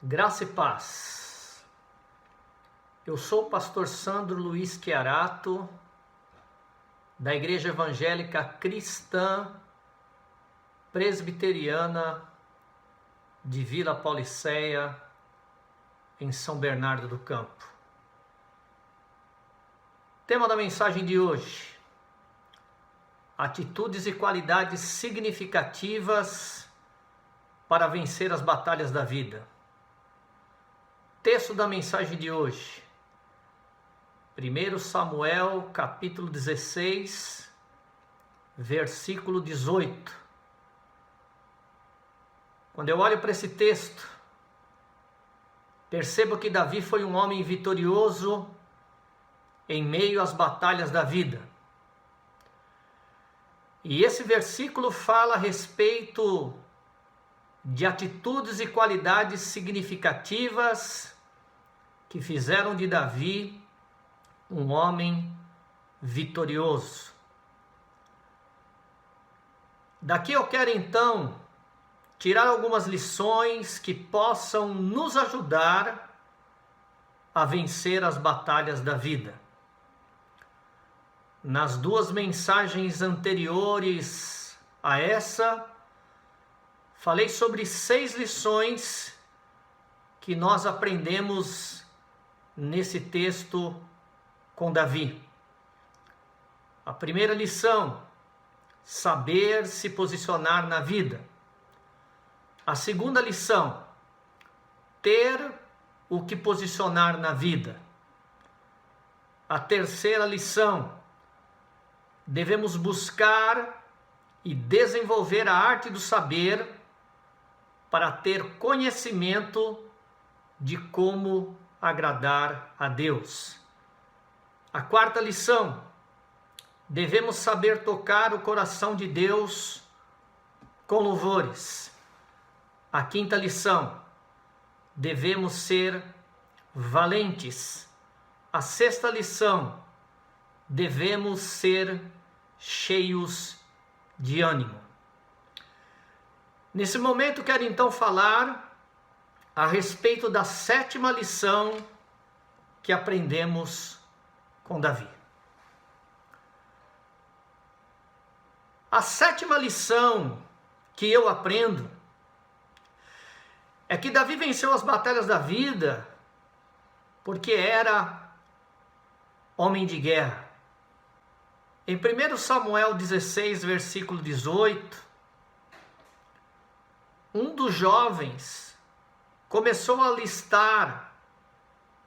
Graça e paz. Eu sou o pastor Sandro Luiz Chiarato, da Igreja Evangélica Cristã Presbiteriana de Vila Pauliceia, em São Bernardo do Campo. Tema da mensagem de hoje: atitudes e qualidades significativas para vencer as batalhas da vida. Texto da mensagem de hoje, 1 Samuel, capítulo 16, versículo 18. Quando eu olho para esse texto, percebo que Davi foi um homem vitorioso em meio às batalhas da vida. E esse versículo fala a respeito de atitudes e qualidades significativas que fizeram de Davi um homem vitorioso. Daqui eu quero então tirar algumas lições que possam nos ajudar a vencer as batalhas da vida. Nas duas mensagens anteriores a essa, falei sobre 6 lições que nós aprendemos nesse texto com Davi. A primeira lição: saber se posicionar na vida. A segunda lição: ter o que posicionar na vida. A terceira lição: devemos buscar e desenvolver a arte do saber para ter conhecimento de como agradar a Deus. A quarta lição: devemos saber tocar o coração de Deus com louvores. A quinta lição: devemos ser valentes. A sexta lição: devemos ser cheios de ânimo. Nesse momento quero então falar a respeito da 7ª lição que aprendemos com Davi. A 7ª lição que eu aprendo é que Davi venceu as batalhas da vida porque era homem de guerra. Em 1 Samuel 16, versículo 18, um dos jovens começou a listar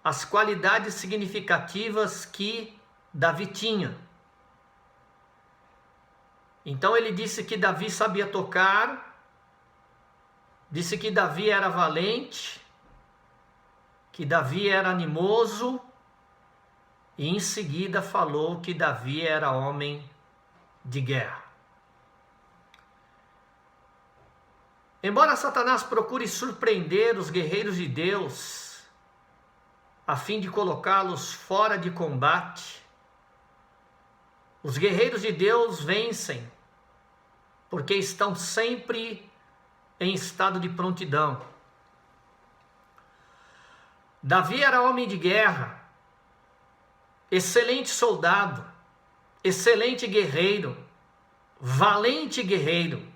as qualidades significativas que Davi tinha. Então ele disse que Davi sabia tocar, disse que Davi era valente, que Davi era animoso, e em seguida falou que Davi era homem de guerra. Embora Satanás procure surpreender os guerreiros de Deus, a fim de colocá-los fora de combate, os guerreiros de Deus vencem, porque estão sempre em estado de prontidão. Davi era homem de guerra, excelente soldado, excelente guerreiro, valente guerreiro.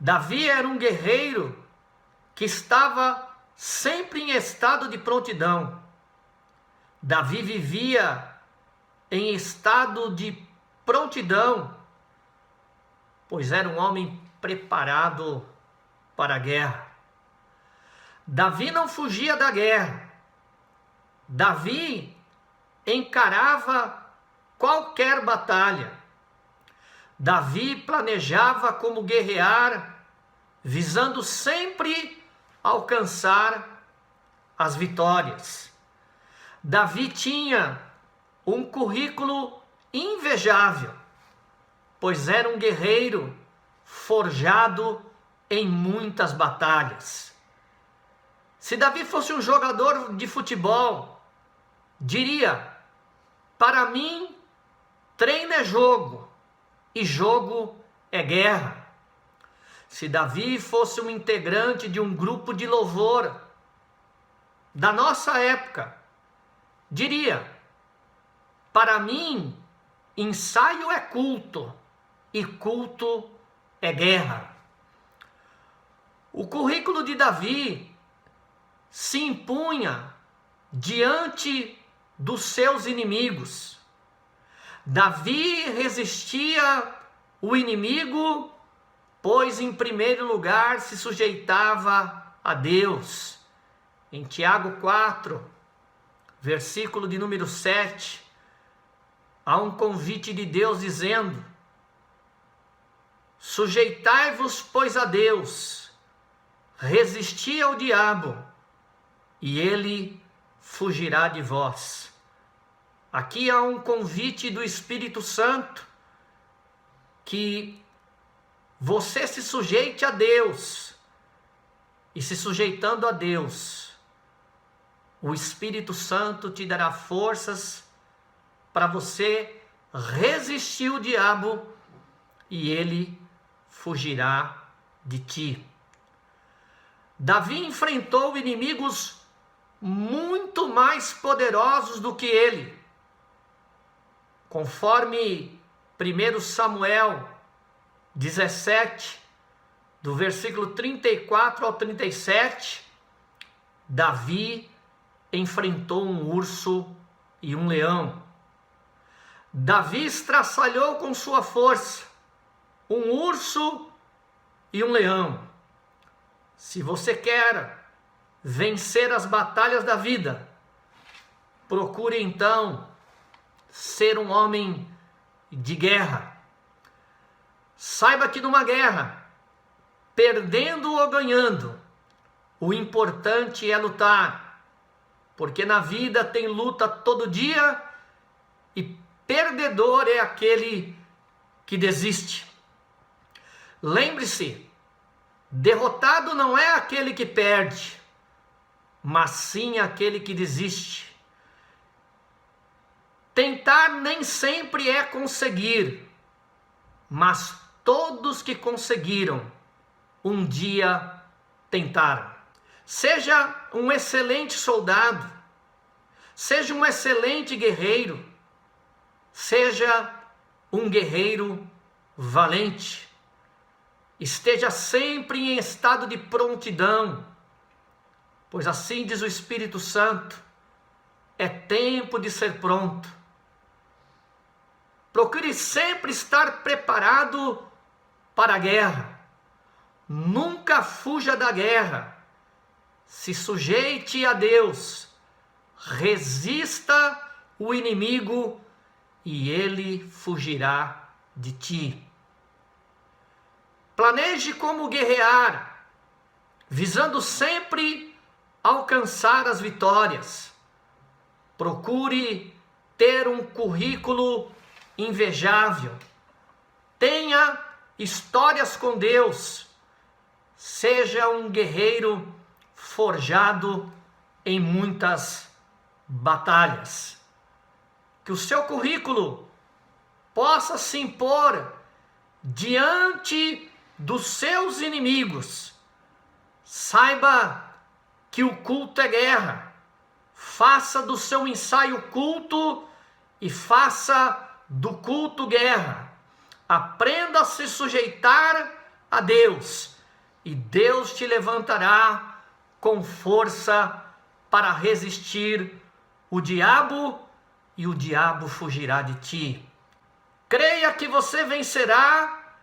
Davi era um guerreiro que estava sempre em estado de prontidão. Davi vivia em estado de prontidão, pois era um homem preparado para a guerra. Davi não fugia da guerra. Davi encarava qualquer batalha. Davi planejava como guerrear, visando sempre alcançar as vitórias. Davi tinha um currículo invejável, pois era um guerreiro forjado em muitas batalhas. Se Davi fosse um jogador de futebol, diria: para mim, treino é jogo e jogo é guerra. Se Davi fosse um integrante de um grupo de louvor da nossa época, diria: para mim, ensaio é culto e culto é guerra. O currículo de Davi se impunha diante dos seus inimigos. Davi resistia o inimigo, pois em primeiro lugar se sujeitava a Deus. Em Tiago 4, versículo de número 7, há um convite de Deus dizendo: sujeitai-vos, pois, a Deus, resisti ao diabo, e ele fugirá de vós. Aqui há um convite do Espírito Santo, que você se sujeite a Deus, e se sujeitando a Deus, o Espírito Santo te dará forças para você resistir o diabo, e ele fugirá de ti. Davi enfrentou inimigos muito mais poderosos do que ele. Conforme 1 Samuel 17, do versículo 34 ao 37, Davi enfrentou um urso e um leão. Davi estraçalhou com sua força um urso e um leão. Se você quer vencer as batalhas da vida, procure então ser um homem de guerra. Saiba que numa guerra, perdendo ou ganhando, o importante é lutar, porque na vida tem luta todo dia e perdedor é aquele que desiste. Lembre-se, derrotado não é aquele que perde, mas sim aquele que desiste. Tentar nem sempre é conseguir, mas todos que conseguiram, um dia tentaram. Seja um excelente soldado, seja um excelente guerreiro, seja um guerreiro valente. Esteja sempre em estado de prontidão, pois assim diz o Espírito Santo, é tempo de ser pronto. Procure sempre estar preparado para a guerra. Nunca fuja da guerra. Se sujeite a Deus. Resista o inimigo e ele fugirá de ti. Planeje como guerrear, visando sempre alcançar as vitórias. Procure ter um currículo invejável. Tenha histórias com Deus. Seja um guerreiro forjado em muitas batalhas. Que o seu currículo possa se impor diante dos seus inimigos. Saiba que o culto é guerra. Faça do seu ensaio culto e faça do culto guerra. Aprenda a se sujeitar a Deus e Deus te levantará com força para resistir o diabo e o diabo fugirá de ti. Creia que você vencerá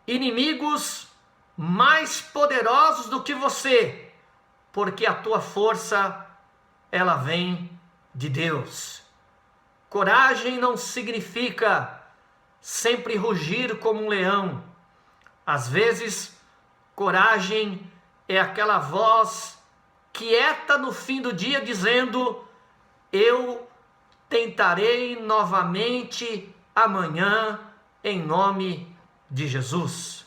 inimigos mais poderosos do que você, porque a tua força, ela vem de Deus. Coragem não significa sempre rugir como um leão. Às vezes, coragem é aquela voz quieta no fim do dia dizendo: eu tentarei novamente amanhã em nome de Jesus.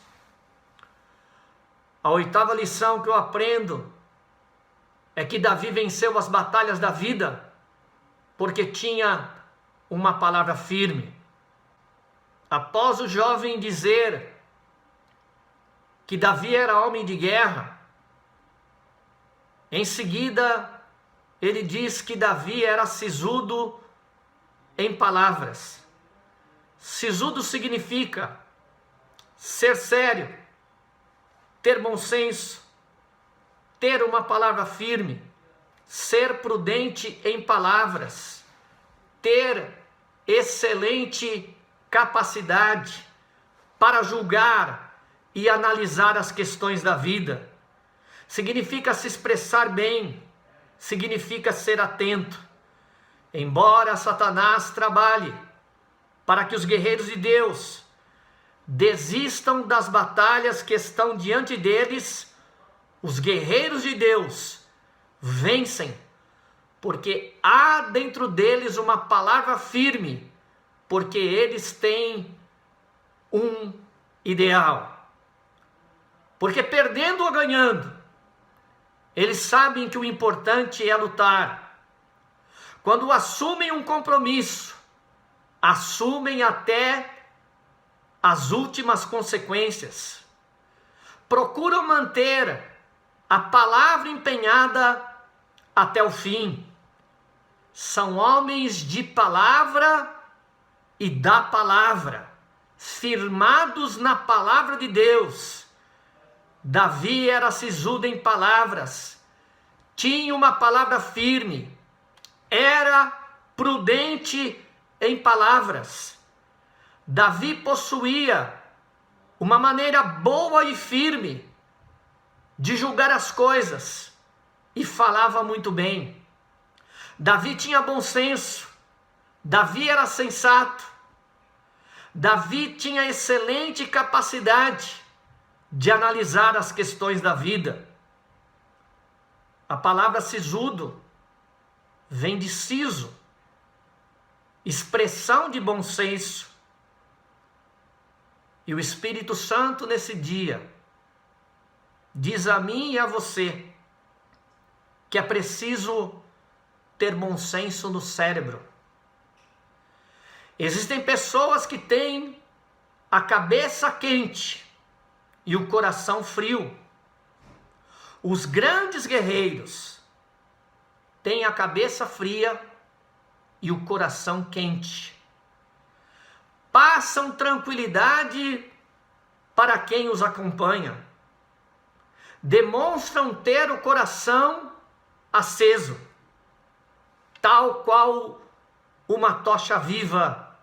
A oitava lição que eu aprendo é que Davi venceu as batalhas da vida porque tinha uma palavra firme. Após o jovem dizer que Davi era homem de guerra. Em seguida, ele diz que Davi era sisudo em palavras. Sisudo significa ser sério, ter bom senso, ter uma palavra firme, ser prudente em palavras, ter excelente capacidade para julgar e analisar as questões da vida. Significa se expressar bem, significa ser atento. Embora Satanás trabalhe para que os guerreiros de Deus desistam das batalhas que estão diante deles, os guerreiros de Deus vencem, porque há dentro deles uma palavra firme, porque eles têm um ideal. Porque perdendo ou ganhando, eles sabem que o importante é lutar. Quando assumem um compromisso, assumem até as últimas consequências. Procuram manter a palavra empenhada até o fim. São homens de palavra e da palavra, firmados na palavra de Deus. Davi era sisudo em palavras, tinha uma palavra firme, era prudente em palavras. Davi possuía uma maneira boa e firme de julgar as coisas e falava muito bem. Davi tinha bom senso, Davi era sensato, Davi tinha excelente capacidade de analisar as questões da vida. A palavra sisudo vem de siso, expressão de bom senso. E o Espírito Santo nesse dia diz a mim e a você que é preciso ter bom senso no cérebro. Existem pessoas que têm a cabeça quente e o coração frio. Os grandes guerreiros têm a cabeça fria e o coração quente. Passam tranquilidade para quem os acompanha. Demonstram ter o coração aceso, tal qual uma tocha viva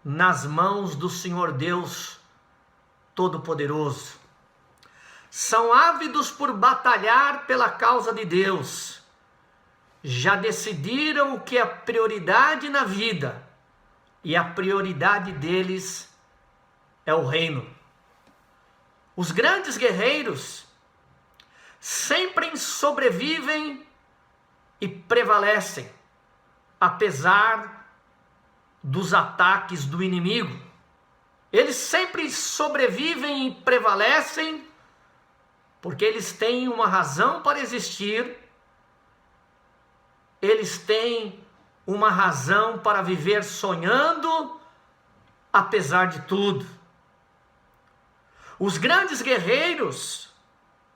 nas mãos do Senhor Deus Todo-Poderoso. São ávidos por batalhar pela causa de Deus. Já decidiram o que é prioridade na vida, e a prioridade deles é o reino. Os grandes guerreiros sempre sobrevivem e prevalecem, apesar dos ataques do inimigo. Eles sempre sobrevivem e prevalecem porque eles têm uma razão para existir, eles têm uma razão para viver sonhando, apesar de tudo. Os grandes guerreiros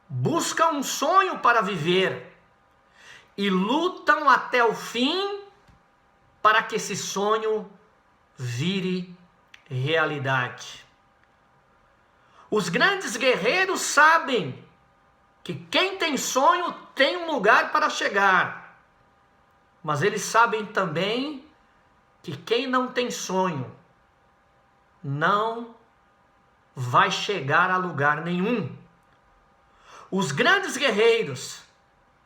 buscam um sonho para viver e lutam até o fim para que esse sonho vire realidade. Os grandes guerreiros sabem que quem tem sonho tem um lugar para chegar. Mas eles sabem também que quem não tem sonho não vai chegar a lugar nenhum. Os grandes guerreiros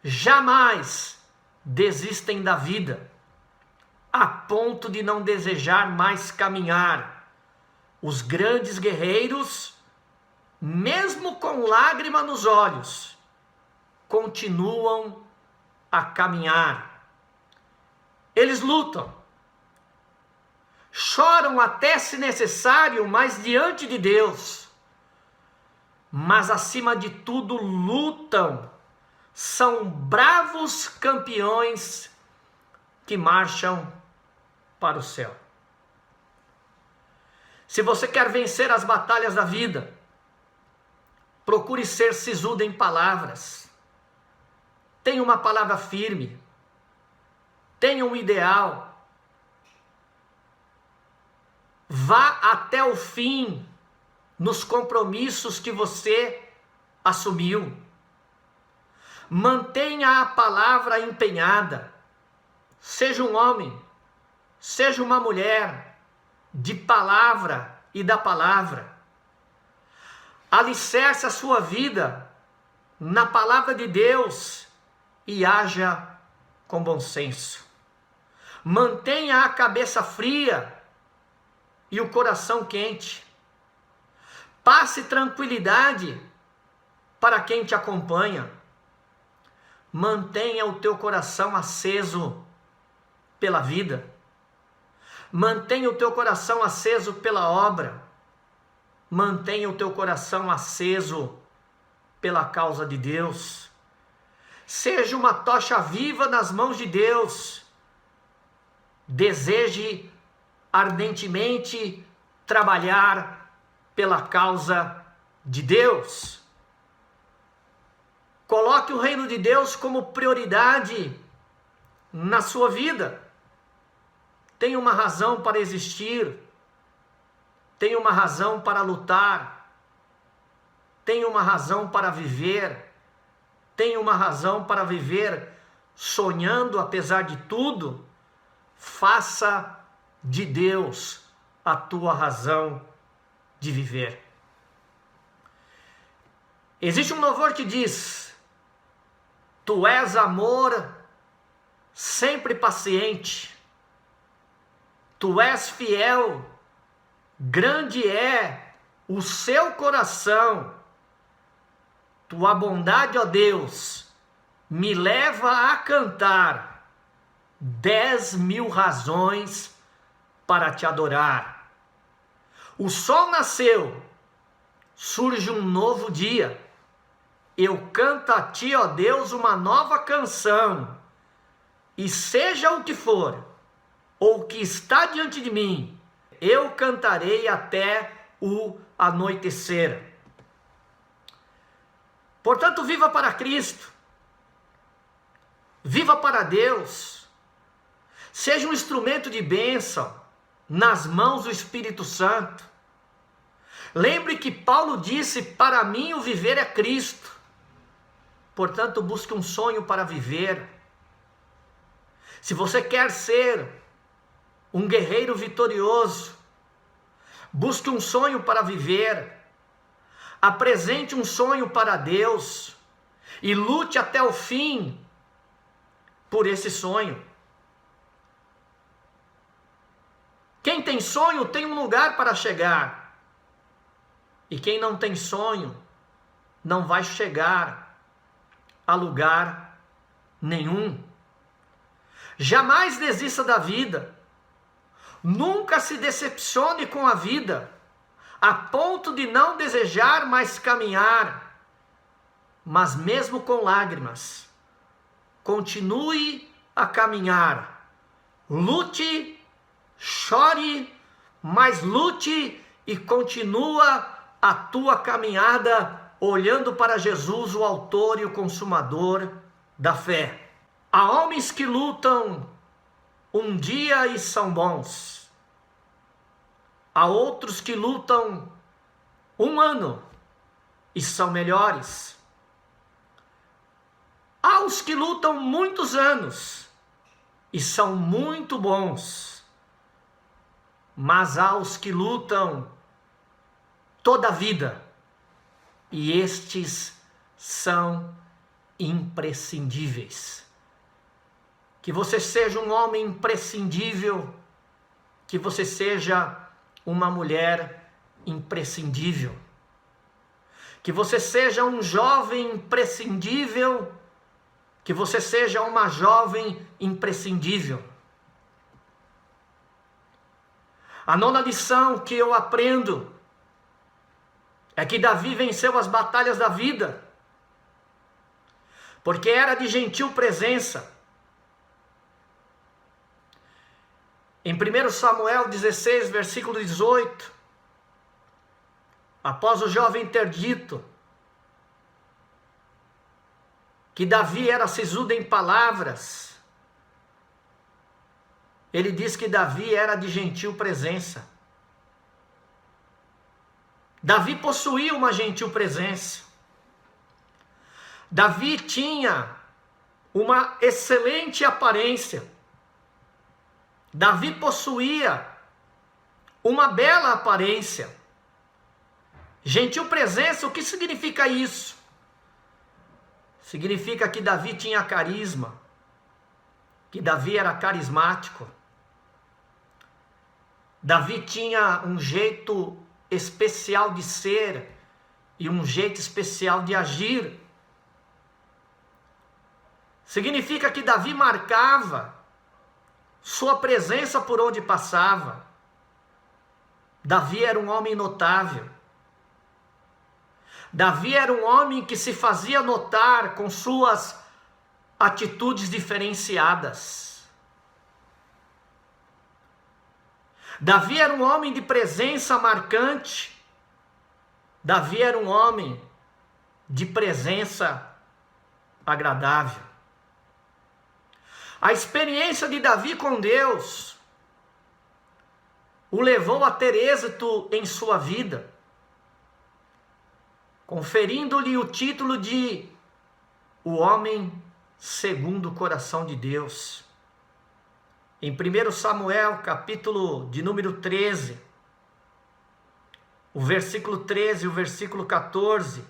jamais desistem da vida, a ponto de não desejar mais caminhar. Os grandes guerreiros, mesmo com lágrima nos olhos, continuam a caminhar. Eles lutam, choram até se necessário, mas diante de Deus. Mas acima de tudo lutam, são bravos campeões que marcham para o céu. Se você quer vencer as batalhas da vida, procure ser sisudo em palavras. Tenha uma palavra firme. Tenha um ideal. Vá até o fim nos compromissos que você assumiu. Mantenha a palavra empenhada. Seja um homem, seja uma mulher, de palavra e da palavra. Alicerce a sua vida na palavra de Deus e haja com bom senso. Mantenha a cabeça fria e o coração quente. Passe tranquilidade para quem te acompanha. Mantenha o teu coração aceso pela vida. Mantenha o teu coração aceso pela obra. Mantenha o teu coração aceso pela causa de Deus. Seja uma tocha viva nas mãos de Deus. Deseje ardentemente trabalhar pela causa de Deus. Coloque o reino de Deus como prioridade na sua vida. Tenha uma razão para existir. Tenha uma razão para lutar. Tenha uma razão para viver. Tenha uma razão para viver sonhando apesar de tudo. Faça de Deus a tua razão de viver. Existe um louvor que diz: Tu és amor sempre paciente, Tu és fiel, grande é o seu coração, Tua bondade, ó Deus, me leva a cantar 10.000 razões para te adorar. O sol nasceu, surge um novo dia. Eu canto a ti, ó Deus, uma nova canção. E seja o que for, ou o que está diante de mim, eu cantarei até o anoitecer. Portanto, viva para Cristo. Viva para Deus. Seja um instrumento de bênção nas mãos do Espírito Santo. Lembre que Paulo disse: para mim o viver é Cristo. Portanto, busque um sonho para viver. Se você quer ser um guerreiro vitorioso, busque um sonho para viver. Apresente um sonho para Deus e lute até o fim por esse sonho. Quem tem sonho tem um lugar para chegar. E quem não tem sonho não vai chegar a lugar nenhum. Jamais desista da vida. Nunca se decepcione com a vida, a ponto de não desejar mais caminhar. Mas mesmo com lágrimas, continue a caminhar. Lute, chore, mas lute e continua a tua caminhada olhando para Jesus, o autor e o consumador da fé. Há homens que lutam um dia e são bons. Há outros que lutam um ano e são melhores. Há os que lutam muitos anos e são muito bons. Mas há os que lutam toda a vida e estes são imprescindíveis. Que você seja um homem imprescindível, que você seja uma mulher imprescindível, que você seja um jovem imprescindível, que você seja uma jovem imprescindível. A nona lição que eu aprendo é que Davi venceu as batalhas da vida, porque era de gentil presença. Em 1 Samuel 16, versículo 18, após o jovem ter dito: que Davi era sisudo em palavras, ele diz que Davi era de gentil presença. Davi possuía uma gentil presença. Davi tinha uma excelente aparência. Davi possuía uma bela aparência. Gentil presença, o que significa isso? Significa que Davi tinha carisma, que Davi era carismático. Davi tinha um jeito especial de ser e um jeito especial de agir. Significa que Davi marcava sua presença por onde passava. Davi era um homem notável. Davi era um homem que se fazia notar com suas atitudes diferenciadas. Davi era um homem de presença marcante. Davi era um homem de presença agradável. A experiência de Davi com Deus o levou a ter êxito em sua vida, conferindo-lhe o título de o homem segundo o coração de Deus. Em 1 Samuel, capítulo de número 13, o versículo 13 e o versículo 14,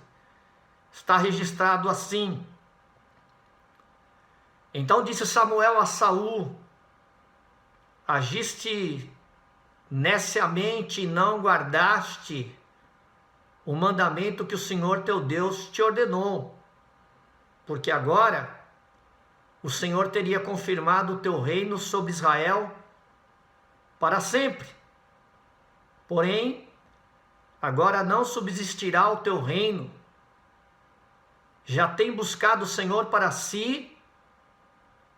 está registrado assim: Então disse Samuel a Saul: Agiste neciamente e não guardaste o mandamento que o Senhor teu Deus te ordenou, porque agora o Senhor teria confirmado o teu reino sobre Israel para sempre. Porém, agora não subsistirá o teu reino. Já tem buscado o Senhor para si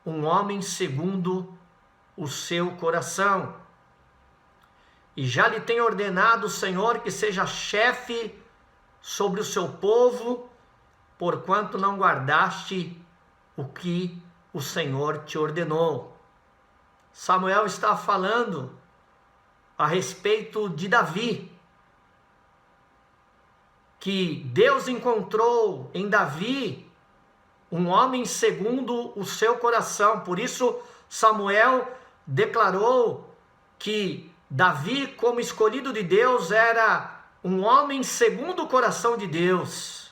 um homem segundo o seu coração. E já lhe tem ordenado o Senhor que seja chefe sobre o seu povo, porquanto não guardaste o que o Senhor te ordenou. Samuel está falando a respeito de Davi, que Deus encontrou em Davi um homem segundo o seu coração. Por isso Samuel declarou que Davi, como escolhido de Deus, era um homem segundo o coração de Deus.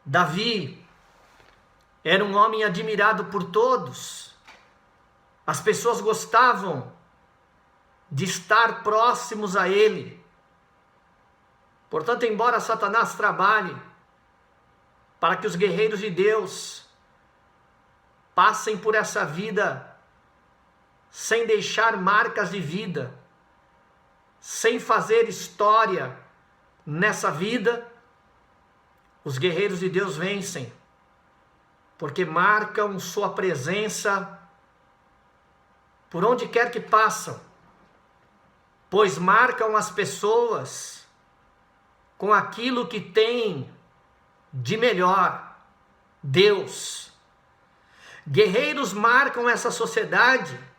Davi era um homem admirado por todos. As pessoas gostavam de estar próximos a ele. Portanto, embora Satanás trabalhe para que os guerreiros de Deus passem por essa vida sem deixar marcas de vida, sem fazer história nessa vida, os guerreiros de Deus vencem, porque marcam sua presença por onde quer que passam, pois marcam as pessoas com aquilo que tem de melhor, Deus. Guerreiros marcam essa sociedade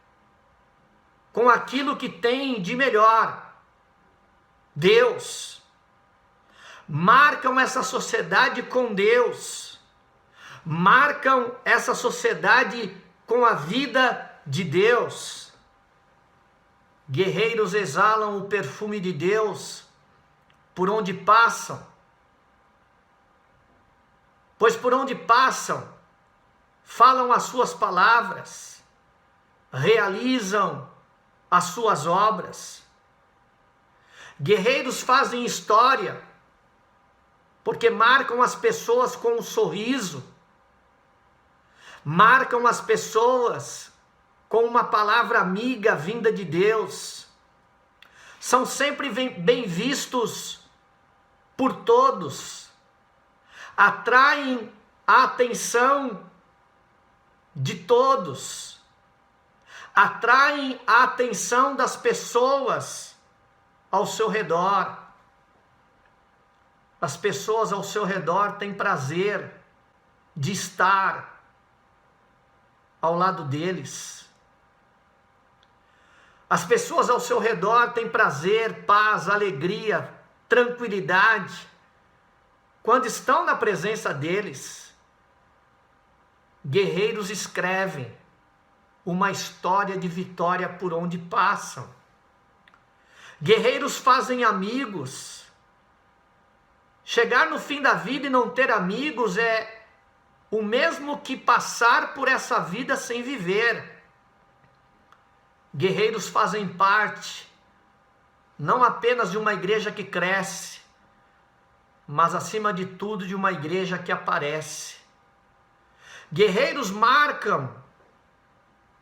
com aquilo que tem de melhor, Deus. Marcam essa sociedade com Deus. Marcam essa sociedade com a vida de Deus. Guerreiros exalam o perfume de Deus por onde passam. Pois por onde passam, falam as suas palavras, realizam as suas obras. Guerreiros fazem história, porque marcam as pessoas com um sorriso, marcam as pessoas com uma palavra amiga vinda de Deus. São sempre bem vistos por todos, atraem a atenção de todos, atraem a atenção das pessoas ao seu redor. As pessoas ao seu redor têm prazer de estar ao lado deles. As pessoas ao seu redor têm prazer, paz, alegria, tranquilidade quando estão na presença deles. Guerreiros escrevem uma história de vitória por onde passam. Guerreiros fazem amigos. Chegar no fim da vida e não ter amigos é o mesmo que passar por essa vida sem viver. Guerreiros fazem parte não apenas de uma igreja que cresce, mas acima de tudo de uma igreja que aparece. Guerreiros marcam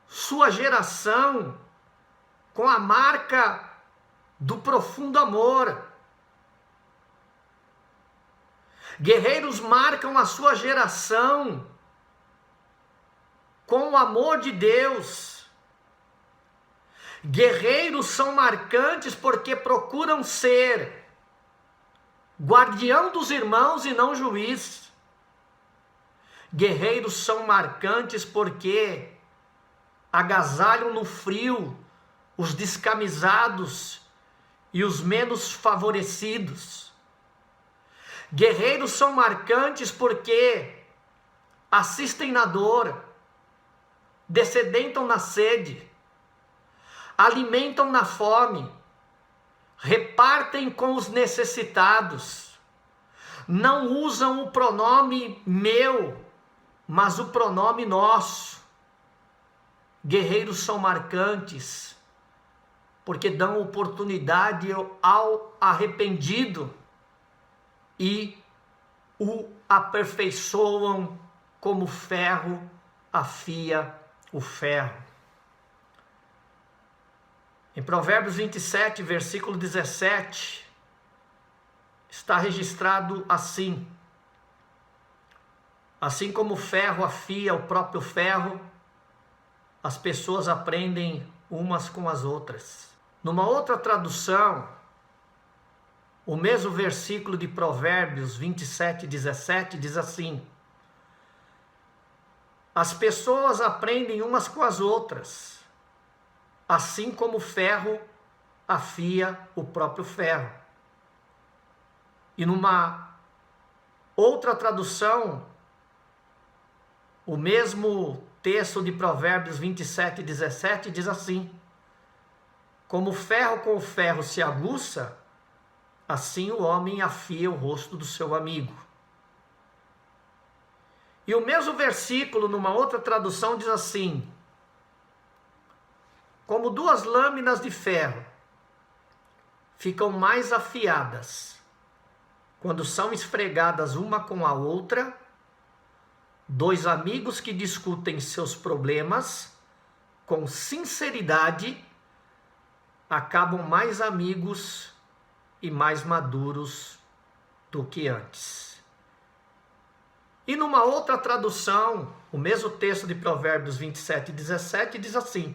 sua geração com a marca do profundo amor. Guerreiros marcam a sua geração com o amor de Deus. Guerreiros são marcantes porque procuram ser guardião dos irmãos e não juiz. Guerreiros são marcantes porque agasalham no frio os descamisados e os menos favorecidos. Guerreiros são marcantes porque assistem na dor, descedentam na sede, alimentam na fome, repartem com os necessitados, não usam o pronome meu, mas o pronome nosso. Guerreiros são marcantes porque dão oportunidade ao arrependido e o aperfeiçoam como ferro afia o ferro. Em Provérbios 27, versículo 17, está registrado assim: assim como o ferro afia o próprio ferro, as pessoas aprendem umas com as outras. Numa outra tradução, o mesmo versículo de Provérbios 27, 17 diz assim: as pessoas aprendem umas com as outras, assim como o ferro afia o próprio ferro. E numa outra tradução, o mesmo texto de Provérbios 27, 17 diz assim: como o ferro com o ferro se aguça, assim o homem afia o rosto do seu amigo. E o mesmo versículo, numa outra tradução, diz assim: como duas lâminas de ferro ficam mais afiadas quando são esfregadas uma com a outra, dois amigos que discutem seus problemas com sinceridade acabam mais amigos e mais maduros do que antes. E numa outra tradução, o mesmo texto de Provérbios 27, 17 diz assim: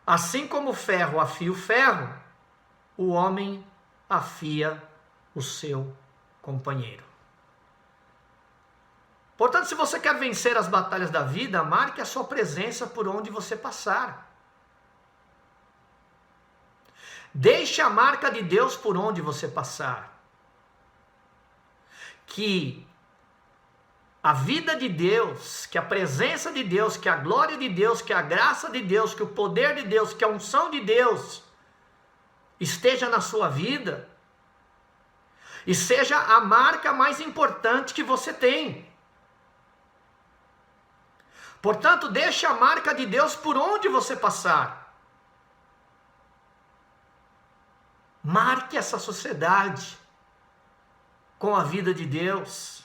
assim como o ferro afia o ferro, o homem afia o seu companheiro. Portanto, se você quer vencer as batalhas da vida, marque a sua presença por onde você passar. Deixe a marca de Deus por onde você passar. Que a vida de Deus, que a presença de Deus, que a glória de Deus, que a graça de Deus, que o poder de Deus, que a unção de Deus esteja na sua vida e seja a marca mais importante que você tem. Portanto, deixe a marca de Deus por onde você passar. Marque essa sociedade com a vida de Deus.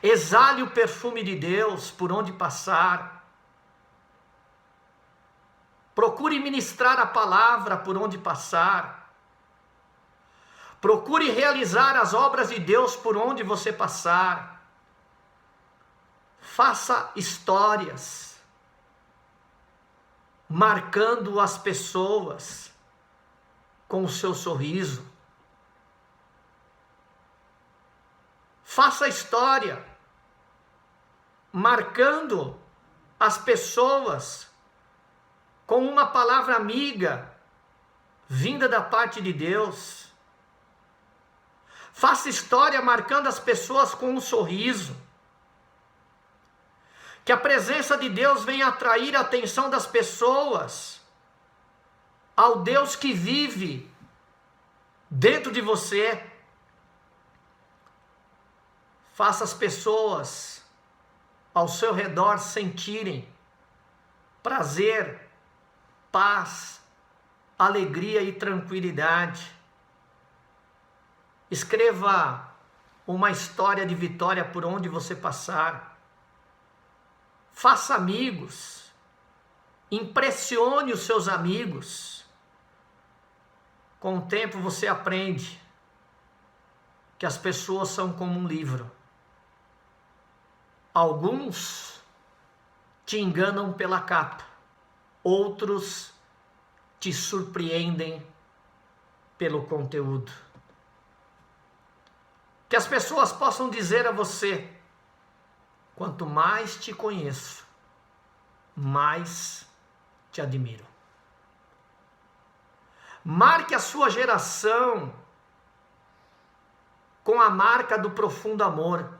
Exale o perfume de Deus por onde passar. Procure ministrar a palavra por onde passar. Procure realizar as obras de Deus por onde você passar. Faça histórias, marcando as pessoas com o seu sorriso. Faça história, marcando as pessoas com uma palavra amiga, vinda da parte de Deus. Faça história marcando as pessoas com um sorriso. Que a presença de Deus venha atrair a atenção das pessoas ao Deus que vive dentro de você. Faça as pessoas ao seu redor sentirem prazer, paz, alegria e tranquilidade. Escreva uma história de vitória por onde você passar. Faça amigos. Impressione os seus amigos. Com o tempo você aprende que as pessoas são como um livro. Alguns te enganam pela capa, outros te surpreendem pelo conteúdo. Que as pessoas possam dizer a você: quanto mais te conheço, mais te admiro. Marque a sua geração com a marca do profundo amor.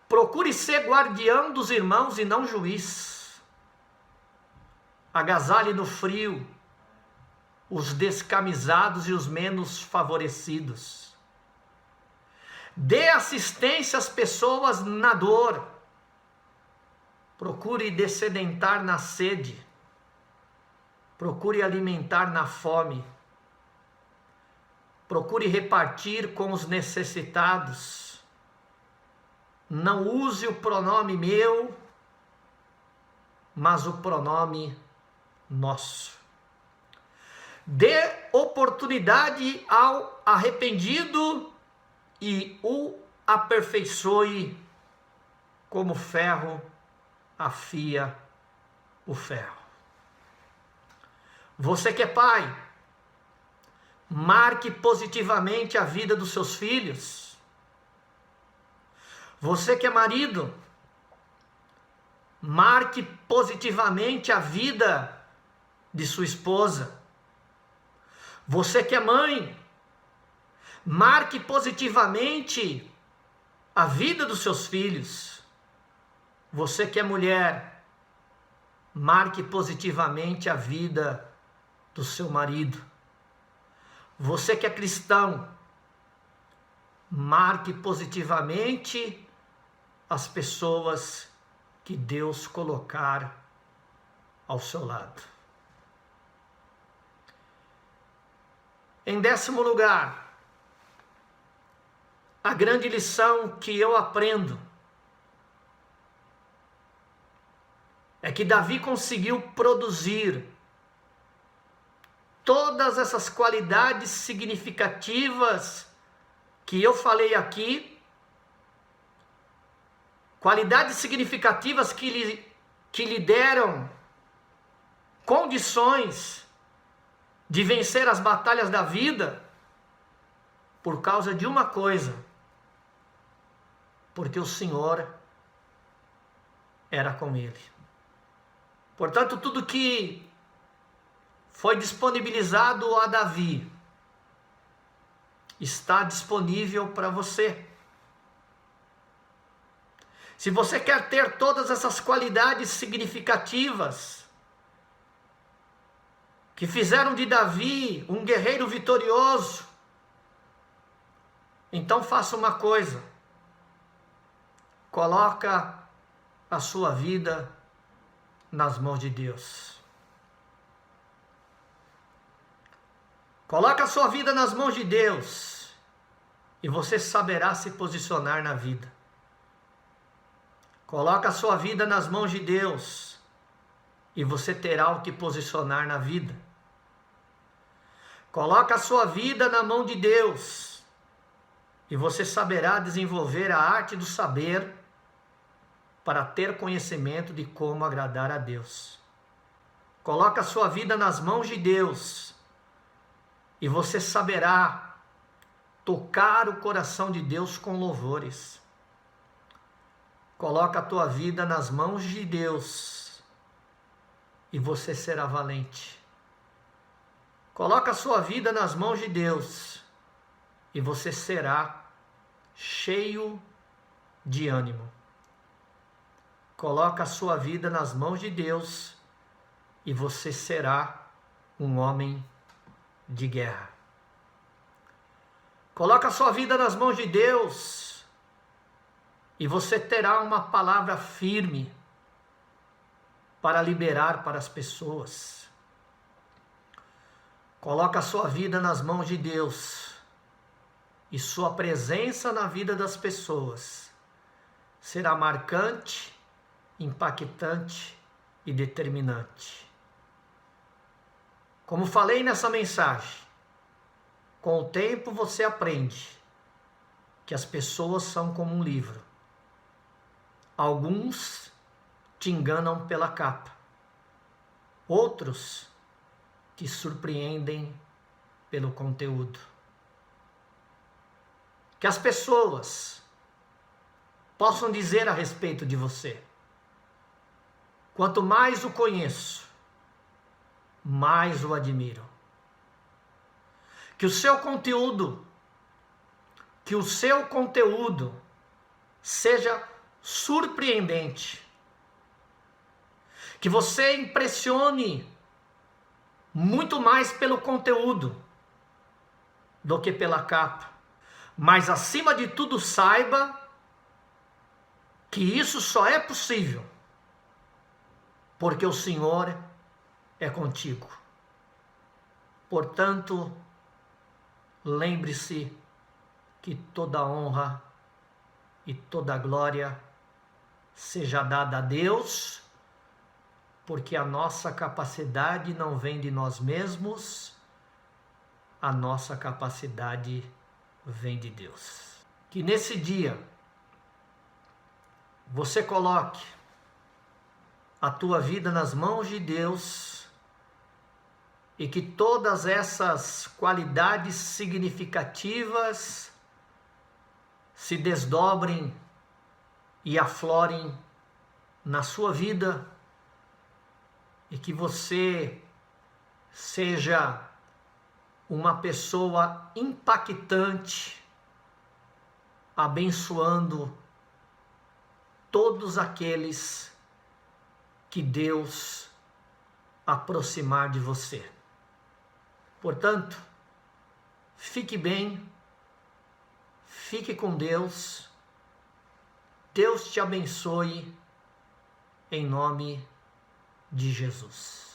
Procure ser guardião dos irmãos e não juiz. Agasalhe no frio os descamisados e os menos favorecidos. Dê assistência às pessoas na dor. Procure descedentar na sede. Procure alimentar na fome. Procure repartir com os necessitados. Não use o pronome meu, mas o pronome nosso. Dê oportunidade ao arrependido e o aperfeiçoe como ferro afia o ferro. Você que é pai, marque positivamente a vida dos seus filhos. Você que é marido, marque positivamente a vida de sua esposa. Você que é mãe, marque positivamente a vida dos seus filhos. Você que é mulher, marque positivamente a vida do seu marido. Você que é cristão, marque positivamente as pessoas que Deus colocar ao seu lado. Em 10º lugar, a grande lição que eu aprendo é que Davi conseguiu produzir todas essas qualidades significativas que eu falei aqui, qualidades significativas que lhe deram condições de vencer as batalhas da vida, por causa de uma coisa: porque o Senhor era com ele. Portanto, tudo que foi disponibilizado a Davi está disponível para você. Se você quer ter todas essas qualidades significativas que fizeram de Davi um guerreiro vitorioso, então faça uma coisa: coloca a sua vida nas mãos de Deus. Coloca a sua vida nas mãos de Deus e você saberá se posicionar na vida. Coloca a sua vida nas mãos de Deus e você terá o que posicionar na vida. Coloca a sua vida na mão de Deus e você saberá desenvolver a arte do saber para ter conhecimento de como agradar a Deus. Coloca a sua vida nas mãos de Deus e você saberá tocar o coração de Deus com louvores. Coloca a tua vida nas mãos de Deus e você será valente. Coloca a sua vida nas mãos de Deus e você será cheio de ânimo. Coloca a sua vida nas mãos de Deus e você será um homem de guerra. Coloca a sua vida nas mãos de Deus e você terá uma palavra firme para liberar para as pessoas. Coloca a sua vida nas mãos de Deus e sua presença na vida das pessoas será marcante, impactante e determinante. Como falei nessa mensagem, com o tempo você aprende que as pessoas são como um livro. Alguns te enganam pela capa, outros te surpreendem pelo conteúdo. Que as pessoas possam dizer a respeito de você: quanto mais o conheço, mais o admiro. Que o seu conteúdo seja surpreendente. Que você impressione muito mais pelo conteúdo do que pela capa. Mas acima de tudo, saiba que isso só é possível porque o Senhor é contigo. Portanto, lembre-se que toda honra e toda glória seja dada a Deus, porque a nossa capacidade não vem de nós mesmos, a nossa capacidade vem de Deus. Que nesse dia você coloque a tua vida nas mãos de Deus e que todas essas qualidades significativas se desdobrem e aflorem na sua vida e que você seja uma pessoa impactante, abençoando todos aqueles que Deus aproximar de você. Portanto, fique bem, fique com Deus, Deus te abençoe, em nome de Jesus.